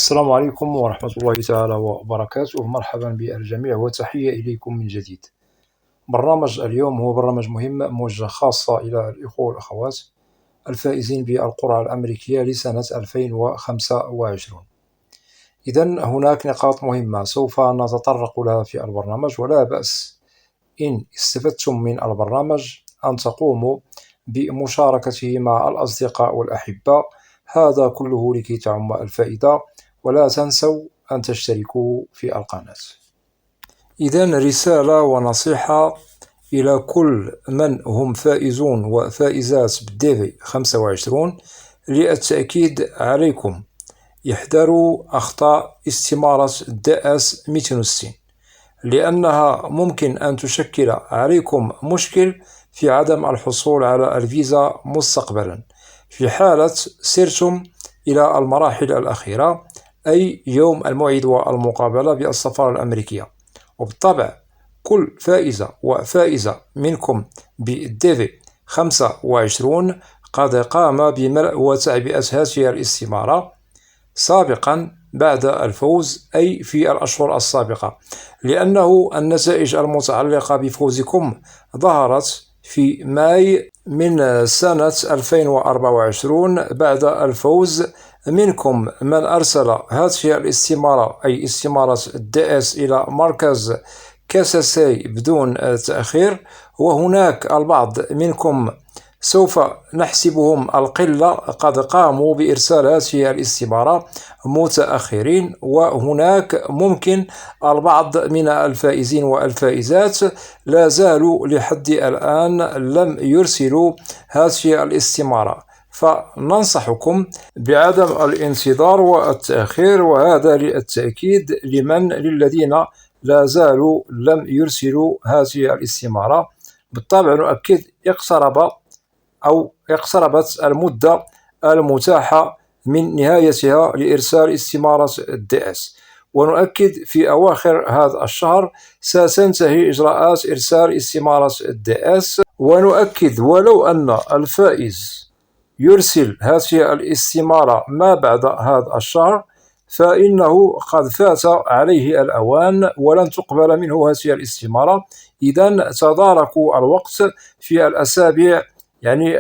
السلام عليكم ورحمة الله تعالى وبركاته. مرحبا بالجميع وتحية إليكم من جديد. برنامج اليوم هو برنامج مهم موجه خاصة إلى الإخوة والأخوات الفائزين بالقرعة الأمريكية لسنة 2025. إذن هناك نقاط مهمة سوف نتطرق لها في البرنامج، ولا بأس إن استفدتم من البرنامج أن تقوموا بمشاركته مع الأصدقاء والأحبة، هذا كله لكي تعم الفائدة. ولا تنسوا أن تشتركوا في القناة. إذن رسالة ونصيحة إلى كل من هم فائزون وفائزات بالديفي 25: للتأكيد عليكم احذروا أخطاء استمارة داس 260، لأنها ممكن أن تشكل عليكم مشكل في عدم الحصول على الفيزا مستقبلا في حالة سرتم إلى المراحل الأخيرة، أي يوم الموعد والمقابلة بالسفارة الأمريكية. وبالطبع كل فائزة وفائزة منكم بالديفي 25 قد قام بملء وتعبئة هذه الاستمارة سابقا بعد الفوز، أي في الأشهر السابقة، لأنه النتائج المتعلقة بفوزكم ظهرت في ماي من سنة 2024 بعد الفوز منكم من أرسل هذه الاستمارة، أي استمارة الداس، إلى مركز كاساسي بدون تأخير. وهناك البعض منكم سوف نحسبهم القلة قد قاموا بإرسال هذه الاستمارة متأخرين، وهناك ممكن البعض من الفائزين والفائزات لا زالوا لحد الآن لم يرسلوا هذه الاستمارة، فننصحكم بعدم الانتظار والتأخير، وهذا للتأكيد للذين لا زالوا لم يرسلوا هذه الاستمارة. بالطبع نؤكد اقتربت المدة المتاحة من نهايتها لإرسال استمارة الداس، ونؤكد في أواخر هذا الشهر ستنتهي إجراءات إرسال استمارة الداس. ونؤكد ولو أن الفائز يرسل هذه الاستمارة ما بعد هذا الشهر فإنه قد فات عليه الأوان ولن تقبل منه هذه الاستمارة. إذن تداركوا الوقت في الأسابيع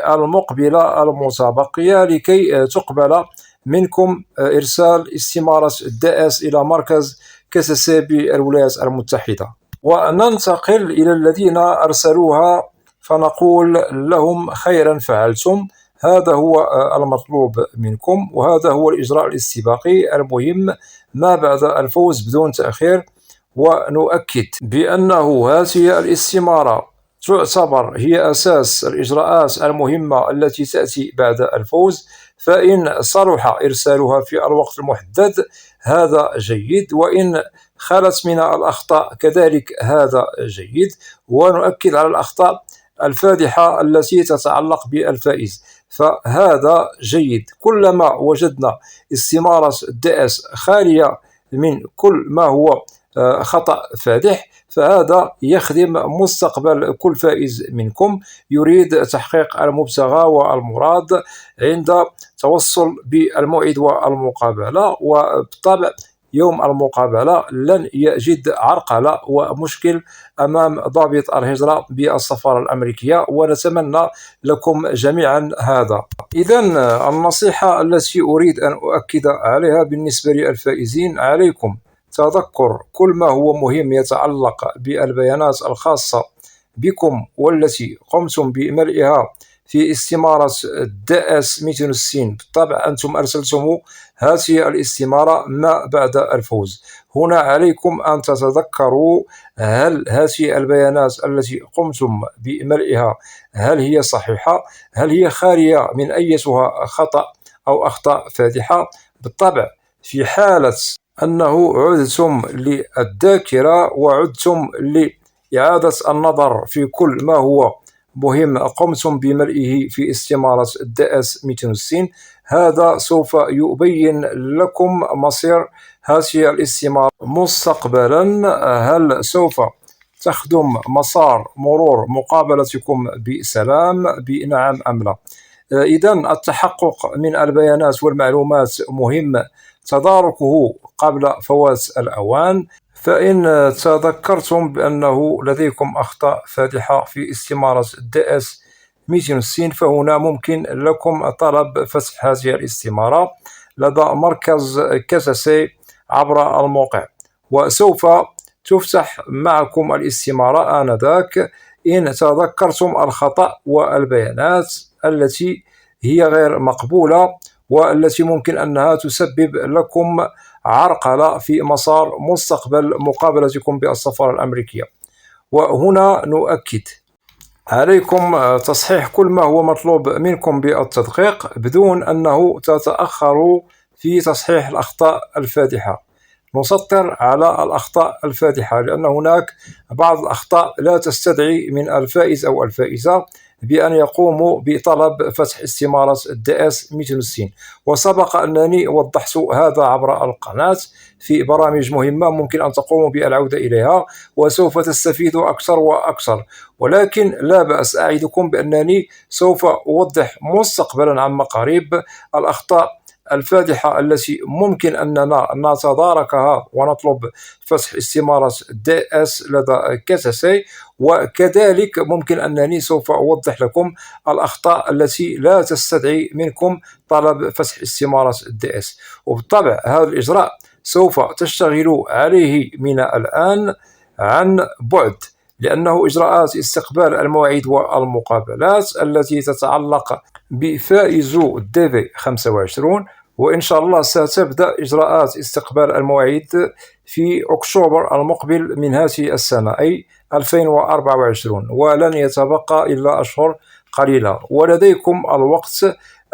المقبلة المتبقية لكي تقبل منكم إرسال استمارة الداس إلى مركز كاساسي بالولايات المتحدة. وننتقل إلى الذين أرسلوها فنقول لهم خيرا فعلتم، هذا هو المطلوب منكم، وهذا هو الإجراء الاستباقي المهم ما بعد الفوز بدون تأخير. ونؤكد بأنه هذه الاستمارة تعتبر هي أساس الإجراءات المهمة التي تأتي بعد الفوز، فإن صلح إرسالها في الوقت المحدد هذا جيد، وإن خلت من الأخطاء كذلك هذا جيد. ونؤكد على الأخطاء الفادحة التي تتعلق بالفائز، فهذا جيد. كلما وجدنا استمارة الداس خالية من كل ما هو خطأ فادح فهذا يخدم مستقبل كل فائز منكم يريد تحقيق المبتغى والمراد عند توصل بالموعد والمقابلة. وبالطبع يوم المقابلة لن يجد عرقلة ومشكل أمام ضابط الهجرة بالسفارة الأمريكية، ونتمنى لكم جميعا هذا. إذن النصيحة التي أريد أن أؤكد عليها بالنسبة للفائزين: عليكم تذكر كل ما هو مهم يتعلق بالبيانات الخاصة بكم والتي قمتم بملئها في استمارة الداس 260. بالطبع أنتم أرسلتم هذه الاستمارة ما بعد الفوز. هنا عليكم أن تتذكروا هل هذه البيانات التي قمتم بملئها هل هي صحيحة، هل هي خالية من أيتها خطأ أو أخطاء فادحة. بالطبع في حالة أنه عدتم للذاكرة وعدتم لإعادة النظر في كل ما هو مهم قمتم بملئه في استمارة الداس 260، هذا سوف يبين لكم مصير هذه الاستمارة مستقبلا، هل سوف تخدم مسار مرور مقابلتكم بسلام بنعم أم لا. إذن التحقق من البيانات والمعلومات مهم تداركه قبل فوات الأوان. فإن تذكرتم بأنه لديكم أخطاء فادحة في استمارة DS 260، فهنا ممكن لكم طلب فتح هذه الاستمارة لدى مركز كاساسي عبر الموقع، وسوف تفتح معكم الاستمارة آنذاك إن تذكرتم الخطأ والبيانات التي هي غير مقبولة والتي ممكن أنها تسبب لكم عرقلة في مسار مستقبل مقابلتكم بالسفارة الأمريكية. وهنا نؤكد عليكم تصحيح كل ما هو مطلوب منكم بالتدقيق بدون أنه تتأخروا في تصحيح الأخطاء الفادحة. نسطر على الأخطاء الفادحة لأن هناك بعض الأخطاء لا تستدعي من الفائز أو الفائزة بأن يقوموا بطلب فتح استمارة DS 260، وسبق أنني وضحت هذا عبر القناة في برامج مهمة ممكن أن تقوموا بالعودة إليها وسوف تستفيدوا أكثر وأكثر. ولكن لا بأس، أعدكم بأنني سوف أوضح مستقبلا عما قريب الأخطاء الفادحة التي ممكن أننا نتداركها ونطلب فتح استمارة DS لدى كاساسي، وكذلك ممكن أنني سوف أوضح لكم الأخطاء التي لا تستدعي منكم طلب فتح استمارة DS. وبالطبع هذا الإجراء سوف تشتغلوا عليه من الآن عن بعد، لأنه إجراءات استقبال المواعيد والمقابلات التي تتعلق بفائزو DV 25، وإن شاء الله ستبدأ إجراءات استقبال المواعيد في أكتوبر المقبل من هذه السنة أي 2024، ولن يتبقى إلا أشهر قليلة، ولديكم الوقت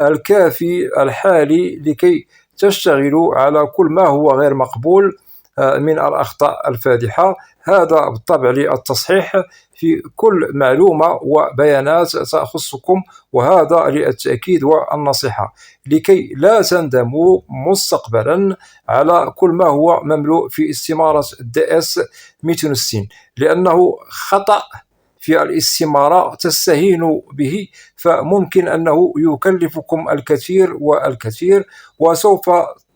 الكافي الحالي لكي تشتغلوا على كل ما هو غير مقبول من الأخطاء الفادحة. هذا بالطبع للتصحيح في كل معلومة وبيانات تخصكم، وهذا للتأكيد والنصيحة لكي لا تندموا مستقبلا على كل ما هو مملوء في استمارة DS 260، لأنه خطأ في الاستمارة تستهينوا به فممكن أنه يكلفكم الكثير والكثير، وسوف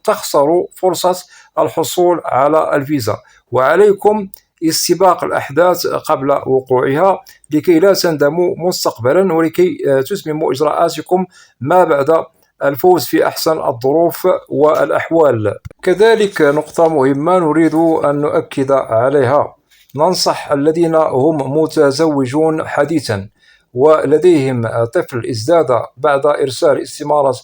تخسروا فرصة الحصول على الفيزا. وعليكم استباق الأحداث قبل وقوعها لكي لا تندموا مستقبلا ولكي تتمموا إجراءاتكم ما بعد الفوز في أحسن الظروف والأحوال. كذلك نقطة مهمة نريد أن نؤكد عليها، ننصح الذين هم متزوجون حديثا ولديهم طفل ازداد بعد إرسال استمارة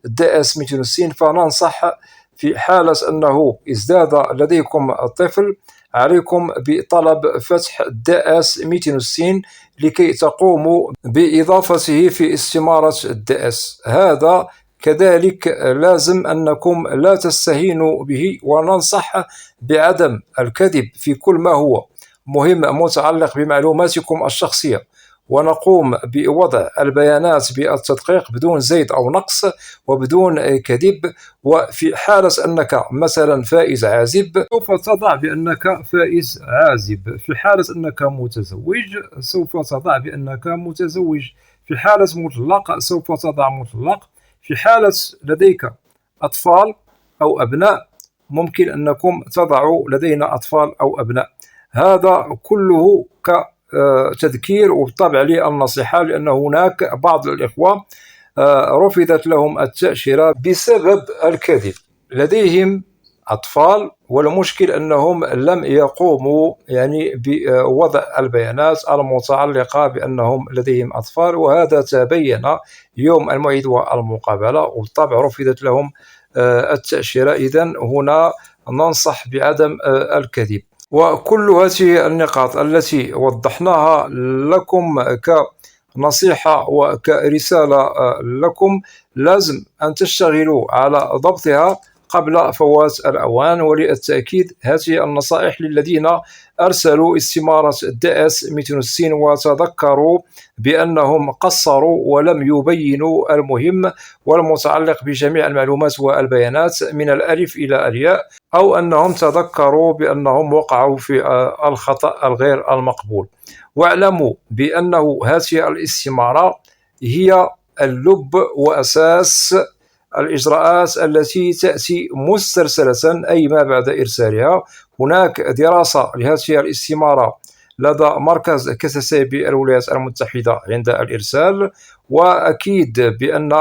DS 260، فننصح في حالة أنه ازداد لديكم طفل عليكم بطلب فتح DS 260 لكي تقوموا بإضافته في استمارة DS. هذا كذلك لازم أنكم لا تستهينوا به، وننصح بعدم الكذب في كل ما هو مهم متعلق بمعلوماتكم الشخصية، ونقوم بوضع البيانات بالتدقيق بدون زيد أو نقص وبدون كذب. وفي حالة أنك مثلا فائز عازب سوف تضع بأنك فائز عازب، في حالة أنك متزوج سوف تضع بأنك متزوج، في حالة مطلق سوف تضع مطلق، في حالة لديك أطفال أو أبناء ممكن أنكم تضعوا لدينا أطفال أو أبناء. هذا كله كتذكير وبالطبع للنصيحة، لأن هناك بعض الإخوة رفضت لهم التأشيرة بسبب الكذب. لديهم أطفال والمشكل أنهم لم يقوموا بوضع البيانات المتعلقة بأنهم لديهم أطفال، وهذا تبين يوم الموعد والمقابلة وبالطبع رفضت لهم التأشيرة. إذن هنا ننصح بعدم الكذب. وكل هذه النقاط التي وضحناها لكم كنصيحة وكرسالة لكم لازم أن تشتغلوا على ضبطها قبل فوات الأوان. وللتأكيد هذه النصائح للذين أرسلوا استمارة DS 260 وتذكروا بأنهم قصروا ولم يبينوا المهم والمتعلق بجميع المعلومات والبيانات من الألف إلى الياء، أو أنهم تذكروا بأنهم وقعوا في الخطأ الغير المقبول. واعلموا بأنه هذه الاستمارة هي اللب وأساس الإجراءات التي تأتي مسترسلة أي ما بعد إرسالها. هناك دراسة لهذه الاستمارة لدى مركز كساسي بالولايات المتحدة عند الإرسال، وأكيد بأن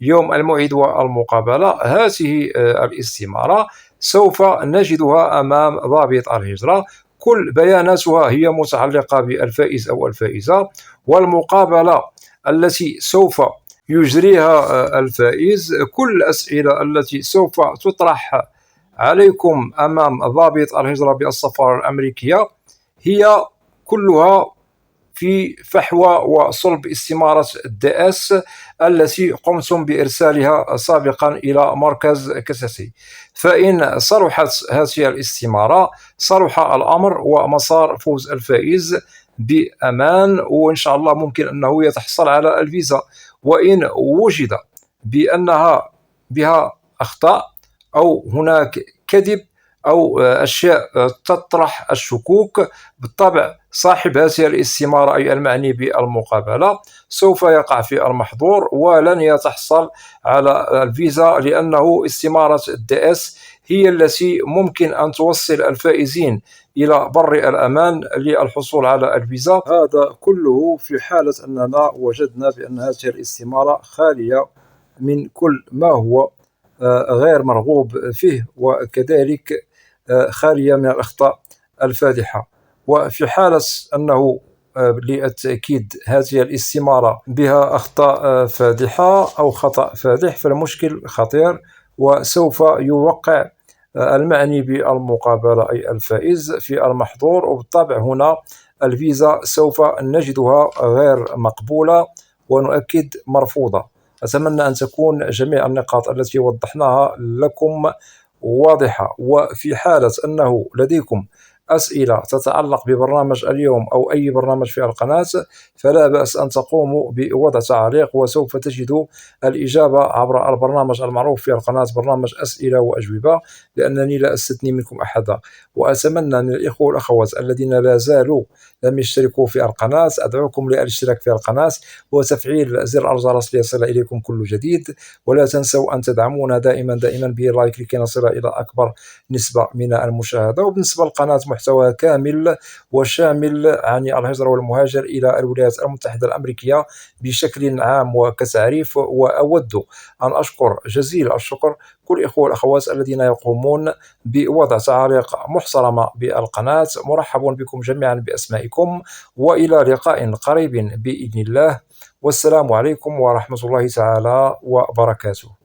يوم الموعد والمقابلة هذه الاستمارة سوف نجدها أمام ضابط الهجرة. كل بياناتها هي متعلقة بالفائز أو الفائزة، والمقابلة التي سوف يجريها الفائز، كل الأسئلة التي سوف تطرح عليكم أمام ضابط الهجرة بالسفارة الأمريكية هي كلها في فحوى وصلب استمارة DS التي قمتم بإرسالها سابقا إلى مركز كساسي. فإن صلحت هذه الاستمارة صلح الأمر ومسار فوز الفائز بأمان، وإن شاء الله ممكن أنه يتحصل على الفيزا. وإن وجد بأنها بها أخطاء أو هناك كذب أو أشياء تطرح الشكوك، بالطبع صاحب هذه الاستمارة أي المعني بالمقابلة سوف يقع في المحظور ولن يتحصل على الفيزا، لأنه استمارة DS هي التي ممكن أن توصل الفائزين إلى بر الأمان للحصول على الفيزا. هذا كله في حالة أننا وجدنا بأن هذه الاستمارة خالية من كل ما هو غير مرغوب فيه، وكذلك خالية من الأخطاء الفادحة. وفي حالة أنه للتأكيد هذه الاستمارة بها أخطاء فادحة أو خطأ فادح فالمشكل خطير، وسوف يوقع المعني بالمقابلة أي الفائز في المحظور، وبالطبع هنا الفيزا سوف نجدها غير مقبولة ونؤكد مرفوضة. أتمنى أن تكون جميع النقاط التي وضحناها لكم واضحة. وفي حالة أنه لديكم أسئلة تتعلق ببرنامج اليوم أو أي برنامج في القناة فلا بأس أن تقوموا بوضع تعليق، وسوف تجدوا الإجابة عبر البرنامج المعروف في القناة، برنامج أسئلة وأجوبة، لأنني لا أستثني منكم أحدا. وأتمنى من الإخوة والأخوات الذين لا زالوا لم يشتركوا في القناة أدعوكم للاشتراك في القناة وتفعيل زر الجرس ليصل إليكم كل جديد. ولا تنسوا أن تدعمونا دائما باللايك لكي نصل إلى أكبر نسبة من المشاهدة. وبالنسبة للقناة محتوى كامل وشامل عن الهجرة والمهاجر إلى الولايات المتحدة الأمريكية بشكل عام وكتعريف. وأود أن أشكر جزيل الشكر كل الإخوة والأخوات الذين يقومون بوضع تعاليق محترمة بالقناة. مرحب بكم جميعا بأسمائكم، وإلى لقاء قريب بإذن الله، والسلام عليكم ورحمة الله تعالى وبركاته.